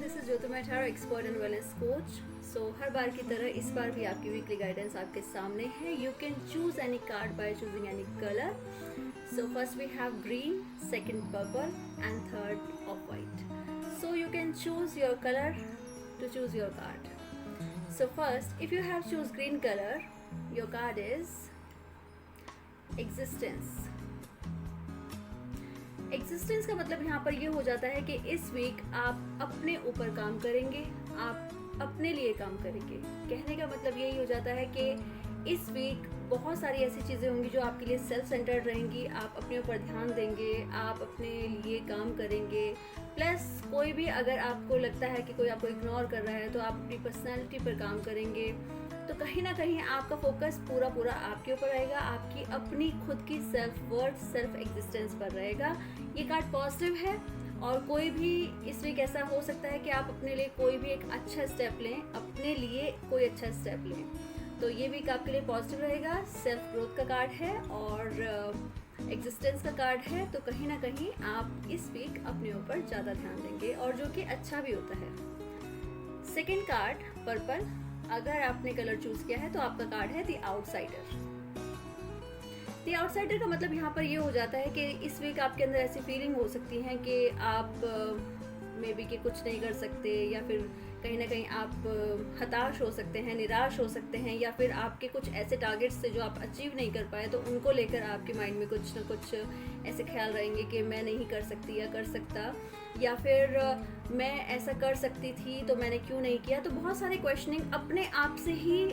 This is Jyotirmoy Thakur, expert and wellness coach. So हर बार की तरह इस बार भी आपकी वीकली गाइडेंस आपके सामने है। You can choose any card by choosing any colour. So first we have green, second purple and third of white. So you can choose your colour to choose your card. So first, if you have choose green color, your card is existence. Existence का मतलब यहाँ पर ये हो जाता है कि इस वीक आप अपने ऊपर काम करेंगे, आप अपने लिए काम करेंगे। कहने का मतलब यही हो जाता है कि इस वीक बहुत सारी ऐसी चीज़ें होंगी जो आपके लिए सेल्फ सेंटर्ड रहेंगी। आप अपने ऊपर ध्यान देंगे, आप अपने लिए काम करेंगे। प्लस कोई भी अगर आपको लगता है कि कोई आपको इग्नोर कर रहा है तो आप अपनी पर्सनैलिटी पर काम करेंगे। तो कहीं ना कहीं आपका फोकस पूरा आपके ऊपर रहेगा, आपकी अपनी खुद की सेल्फ वर्थ, सेल्फ एग्जिस्टेंस पर रहेगा। ये कार्ड पॉजिटिव है और कोई भी इस वीक ऐसा हो सकता है कि आप अपने लिए कोई भी एक अच्छा स्टेप लें, अपने लिए कोई अच्छा स्टेप लें। तो ये वीक आपके लिए पॉजिटिव रहेगा। सेल्फ ग्रोथ का कार्ड है और एग्जिस्टेंस का कार्ड है। तो कहीं ना कहीं आप इस वीक अपने ऊपर ज़्यादा ध्यान देंगे और जो कि अच्छा भी होता है। सेकेंड कार्ड पर्पल, अगर आपने कलर चूज किया है तो आपका कार्ड है द आउटसाइडर। द आउटसाइडर का मतलब यहाँ पर ये हो जाता है कि इस वीक आपके अंदर ऐसी फीलिंग हो सकती है कि आप मे बी कि कुछ नहीं कर सकते, या फिर कहीं ना कहीं आप हताश हो सकते हैं, निराश हो सकते हैं, या फिर आपके कुछ ऐसे टारगेट्स थे जो आप अचीव नहीं कर पाए तो उनको लेकर आपके माइंड में कुछ ना कुछ ऐसे ख्याल रहेंगे कि मैं नहीं कर सकती या कर सकता, या फिर मैं ऐसा कर सकती थी तो मैंने क्यों नहीं किया। तो बहुत सारे क्वेश्चनिंग अपने आप से ही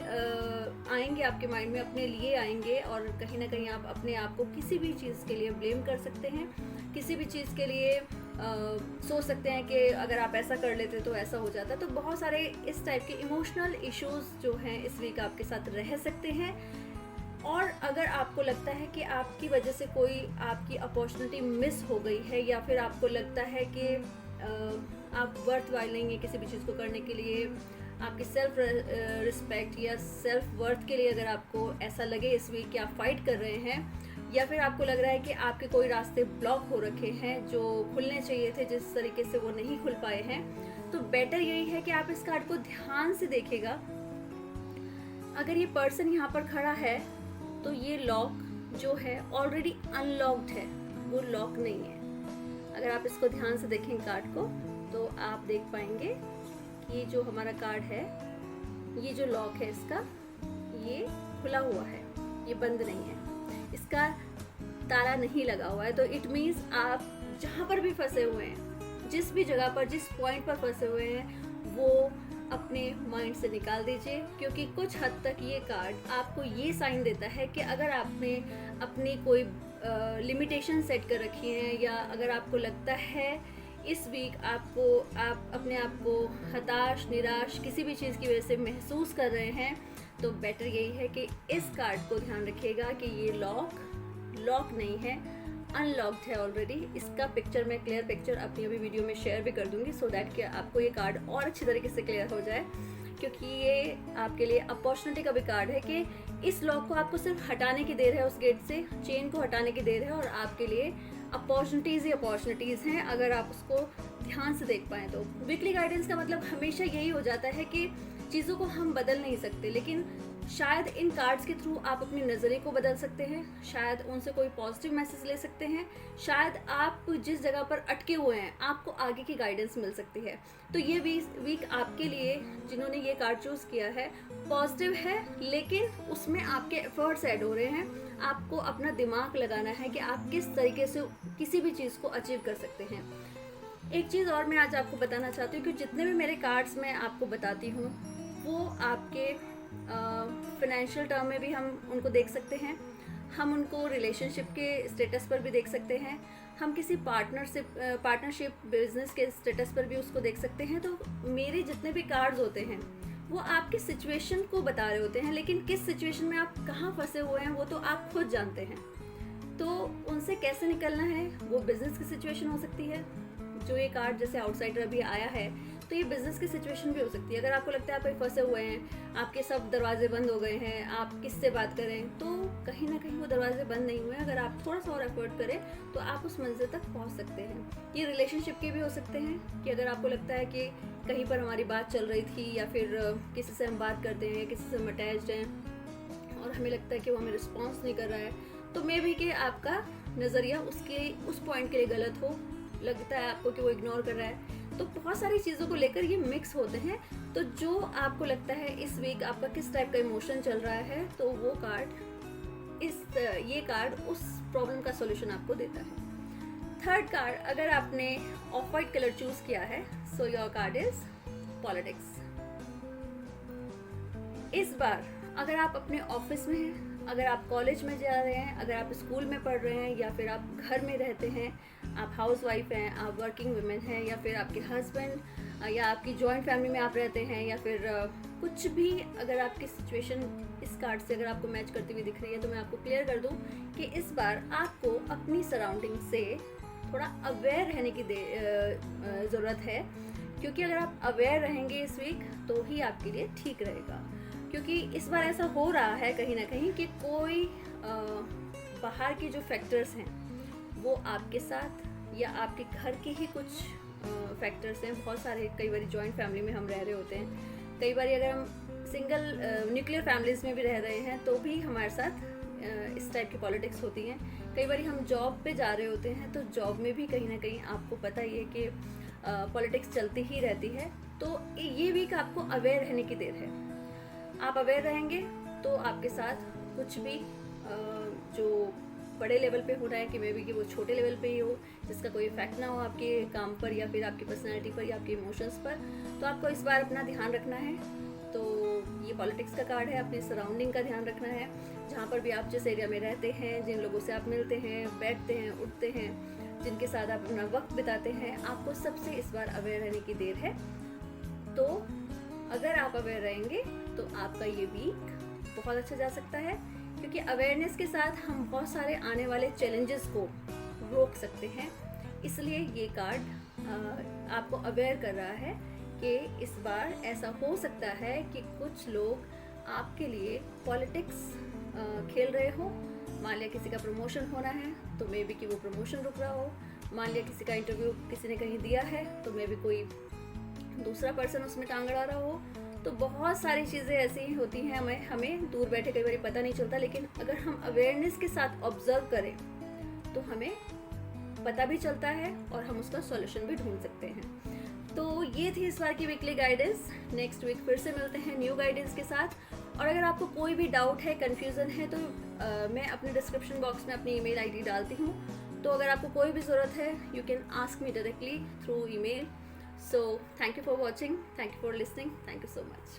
आएंगे आपके माइंड में, अपने लिए आएंगे और कहीं ना कहीं आप अपने आप को किसी भी चीज़ के लिए ब्लेम कर सकते हैं, किसी भी चीज़ के लिए सोच सकते हैं कि अगर आप ऐसा कर लेते तो ऐसा हो जाता। तो बहुत सारे इस टाइप के इमोशनल इश्यूज जो हैं इस वीक आपके साथ रह सकते हैं। और अगर आपको लगता है कि आपकी वजह से कोई आपकी अपॉर्चुनिटी मिस हो गई है, या फिर आपको लगता है कि आप वर्थ वाइल नहीं है किसी भी चीज़ को करने के लिए, आपकी सेल्फ रिस्पेक्ट या सेल्फ वर्थ के लिए अगर आपको ऐसा लगे इस वीक कि आप फाइट कर रहे हैं, या फिर आपको लग रहा है कि आपके कोई रास्ते ब्लॉक हो रखे हैं जो खुलने चाहिए थे, जिस तरीके से वो नहीं खुल पाए हैं, तो बेटर यही है कि आप इस कार्ड को ध्यान से देखिएगा। अगर ये पर्सन यहाँ पर खड़ा है तो ये लॉक जो है ऑलरेडी अनलॉक्ड है, वो लॉक नहीं है। अगर आप इसको ध्यान से देखें कार्ड को तो आप देख पाएंगे कि ये जो हमारा कार्ड है, ये जो लॉक है इसका, ये खुला हुआ है, ये बंद नहीं है, इसका ताला नहीं लगा हुआ है। तो इट मीन्स आप जहाँ पर भी फंसे हुए हैं, जिस भी जगह पर, जिस पॉइंट पर फंसे हुए हैं, वो अपने माइंड से निकाल दीजिए। क्योंकि कुछ हद तक ये कार्ड आपको ये साइन देता है कि अगर आपने अपनी कोई लिमिटेशन सेट कर रखी हैं, या अगर आपको लगता है इस वीक आप अपने आप को हताश, निराश किसी भी चीज़ की वजह से महसूस कर रहे हैं, तो बेटर यही है कि इस कार्ड को ध्यान रखिएगा कि ये लॉक नहीं है, अनलॉक्ड है ऑलरेडी। इसका पिक्चर मैं क्लियर पिक्चर अपनी अभी वीडियो में शेयर भी कर दूंगी, सो दैट कि आपको ये कार्ड और अच्छी तरीके से क्लियर हो जाए। क्योंकि ये आपके लिए अपॉर्चुनिटी का भी कार्ड है कि इस लॉक को आपको सिर्फ हटाने की देर है, उस गेट से चेन को हटाने की देर है, और आपके लिए अपॉर्चुनिटीज़ ही अपॉर्चुनिटीज़ हैं अगर आप उसको ध्यान से देख पाएँ तो। वीकली गाइडेंस का मतलब हमेशा यही हो जाता है कि चीज़ों को हम बदल नहीं सकते, लेकिन शायद इन कार्ड्स के थ्रू आप अपने नज़रिए को बदल सकते हैं, शायद उनसे कोई पॉजिटिव मैसेज ले सकते हैं, शायद आप जिस जगह पर अटके हुए हैं आपको आगे की गाइडेंस मिल सकती है। तो ये वीक आपके लिए, जिन्होंने ये कार्ड चूज़ किया है, पॉजिटिव है, लेकिन उसमें आपके एफर्ट्स ऐड हो रहे हैं। आपको अपना दिमाग लगाना है कि आप किस तरीके से किसी भी चीज़ को अचीव कर सकते हैं। एक चीज़ और मैं आज आपको बताना चाहती हूँ कि जितने भी मेरे कार्ड्स मैं आपको बताती हूँ वो आपके फाइनेंशियल टर्म में भी हम उनको देख सकते हैं, हम उनको रिलेशनशिप के स्टेटस पर भी देख सकते हैं, हम किसी पार्टनरशिप बिजनेस के स्टेटस पर भी उसको देख सकते हैं। तो मेरे जितने भी कार्ड्स होते हैं वो आपकी सिचुएशन को बता रहे होते हैं, लेकिन किस सिचुएशन में आप कहाँ फंसे हुए हैं वो तो आप खुद जानते हैं। तो उनसे कैसे निकलना है, वो बिजनेस की सिचुएशन हो सकती है, जो ये कार्ड जैसे आउटसाइडर अभी आया है तो ये बिजनेस की सिचुएशन भी हो सकती है। अगर आपको लगता है आप कहीं फंसे हुए हैं, आपके सब दरवाजे बंद हो गए हैं, आप किससे बात करें, तो कहीं ना कहीं वो दरवाजे बंद नहीं हुए। अगर आप थोड़ा सा और एफर्ट करें तो आप उस मंजिल तक पहुंच सकते हैं। ये रिलेशनशिप के भी हो सकते हैं कि अगर आपको लगता है कि कहीं पर हमारी बात चल रही थी या फिर किसी से हम बात करते हैं, किसी से हम अटैच्ड हैं और हमें लगता है कि वो हमें रिस्पॉन्स नहीं कर रहा है, तो मे भी कि आपका नज़रिया उस पॉइंट के लिए गलत हो, लगता है आपको कि वो इग्नोर कर रहा है। तो बहुत सारी चीज़ों को लेकर ये मिक्स होते हैं। तो जो आपको लगता है इस वीक आपका किस टाइप का इमोशन चल रहा है, तो वो कार्ड ये कार्ड उस प्रॉब्लम का सॉल्यूशन आपको देता है। थर्ड कार्ड, अगर आपने ऑफ वाइट कलर चूज किया है, so your card is politics. इस बार अगर आप अपने ऑफिस में हैं, अगर आप कॉलेज में जा रहे हैं, अगर आप स्कूल में पढ़ रहे हैं, या फिर आप घर में रहते हैं, आप हाउस वाइफ हैं, आप वर्किंग वुमेन हैं, या फिर आपके हस्बैंड या आपकी जॉइंट फैमिली में आप रहते हैं, या फिर कुछ भी, अगर आपकी सिचुएशन इस कार्ड से अगर आपको मैच करती हुई दिख रही है, तो मैं आपको क्लियर कर दूं कि इस बार आपको अपनी सराउंडिंग से थोड़ा अवेयर रहने की ज़रूरत है। क्योंकि अगर आप अवेयर रहेंगे इस वीक तो ही आपके लिए ठीक रहेगा। क्योंकि इस बार ऐसा हो रहा है कहीं ना कहीं कि कोई बाहर के जो फैक्टर्स हैं वो आपके साथ या आपके घर के ही कुछ फैक्टर्स हैं। बहुत सारे, कई बार जॉइंट फैमिली में हम रह रहे होते हैं, कई बार अगर हम सिंगल न्यूक्लियर फैमिलीज़ में भी रह रहे हैं तो भी हमारे साथ इस टाइप की पॉलिटिक्स होती हैं। कई बार हम जॉब पे जा रहे होते हैं तो जॉब में भी कहीं ना कहीं आपको पता ही है कि पॉलिटिक्स चलती ही रहती है। तो ये वीक आपको अवेयर रहने की देर है। आप अवेयर रहेंगे तो आपके साथ कुछ भी जो बड़े लेवल पे हो रहा है, कि मे बी कि वो छोटे लेवल पे ही हो, जिसका कोई इफेक्ट ना हो आपके काम पर या फिर आपकी पर्सनैलिटी पर या आपके इमोशंस पर, तो आपको इस बार अपना ध्यान रखना है। तो ये पॉलिटिक्स का कार्ड है, अपनी सराउंडिंग का ध्यान रखना है। जहाँ पर भी आप जिस एरिया में रहते हैं, जिन लोगों से आप मिलते हैं, बैठते हैं, उठते हैं, जिनके साथ आप अपना वक्त बिताते हैं, आपको सबसे इस बार अवेयर रहने की देर है। तो अगर आप अवेयर रहेंगे तो आपका ये वीक बहुत अच्छा जा सकता है। क्योंकि अवेयरनेस के साथ हम बहुत सारे आने वाले चैलेंजेस को रोक सकते हैं। इसलिए ये कार्ड आपको अवेयर कर रहा है कि इस बार ऐसा हो सकता है कि कुछ लोग आपके लिए पॉलिटिक्स खेल रहे हो। मान लिया किसी का प्रमोशन होना है तो मे बी कि वो प्रमोशन रुक रहा हो। मान लिया किसी का इंटरव्यू किसी ने कहीं दिया है तो मे बी कोई दूसरा पर्सन उसमें टांग अड़ा रहा हो। तो बहुत सारी चीज़ें ऐसी ही होती हैं, हमें दूर बैठे कई बार पता नहीं चलता, लेकिन अगर हम अवेयरनेस के साथ ऑब्जर्व करें तो हमें पता भी चलता है और हम उसका सॉल्यूशन भी ढूंढ सकते हैं। तो ये थी इस बार की वीकली गाइडेंस। नेक्स्ट वीक फिर से मिलते हैं न्यू गाइडेंस के साथ। और अगर आपको कोई भी डाउट है, कन्फ्यूज़न है, तो मैं अपने डिस्क्रिप्शन बॉक्स में अपनी ईमेल आईडी डालती हूँ। तो अगर आपको कोई भी ज़रूरत है, you can ask me directly through email. So thank you for watching, thank you for listening, thank you so much.